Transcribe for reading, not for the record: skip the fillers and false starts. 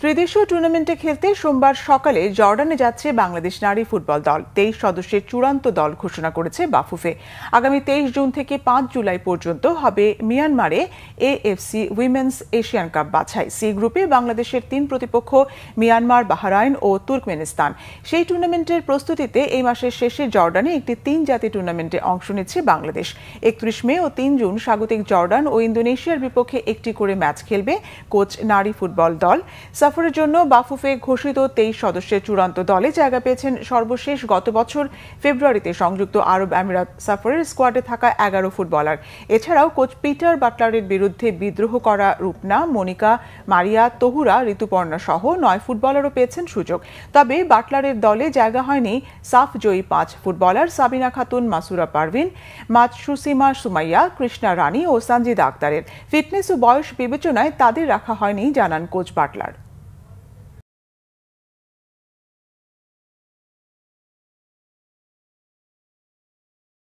ত্রিদেশীয় টুর্নামেন্টে খেলতে সোমবার সকালে জর্ডানে যাচ্ছে বাংলাদেশ নারী ফুটবল দল। 23 সদস্যের চূড়ান্ত দল ঘোষণা করেছে বাফুফে। আগামী 23 জুন থেকে 5 জুলাই পর্যন্ত হবে মিয়ানমারে এএফসি উইমেন্স এশিয়ান কাপ বাছাই। সি গ্রুপে বাংলাদেশের 3 প্রতিপক্ষ মিয়ানমার, বাহরাইন ও তুর্কমেনিস্তান। সেই টুর্নামেন্টের প্রস্তুতিতে এই মাসের শেষে জর্ডানে একটি 3 জাতি টুর্নামেন্টে অংশ নিচ্ছে বাংলাদেশ। 31 মে ও 3 জুন স্বাগতিক জর্ডান ও ইন্দোনেশিয়ার বিপক্ষে একটি করে ম্যাচ খেলবে কোচ নারী ফুটবল দল। সফরের জন্য বাফুফে ঘোষিত 23 সদস্যের চূড়ান্ত দলে জায়গা পেয়েছেন সর্বশেষ গত বছর ফেব্রুয়ারিতে সংযুক্ত আরব আমিরাত সফরের স্কোয়াডে থাকা 11 ফুটবলার। এছাড়াও কোচ পিটার বাটলারের বিরুদ্ধে বিদ্রোহ করা রূপনা, মনিকা, মারিয়া, তহুরা, ঋতুপর্ণা সহ 9 ফুটবলারও পেয়েছেন সুযোগ। তবে বাটলারের দলে জায়গা হয়নি সাফ জয়ী 5 ফুটবলার সাবিনা খাতুন, মাসুরা পারভিন, সুসীমা সুমাইয়া, কৃষ্ণা রানী ও সঞ্জিদা আক্তারের। ফিটনেস ও বয়স বিবেচনায় তাদের রাখা হয়নি জানান কোচ বাটলার।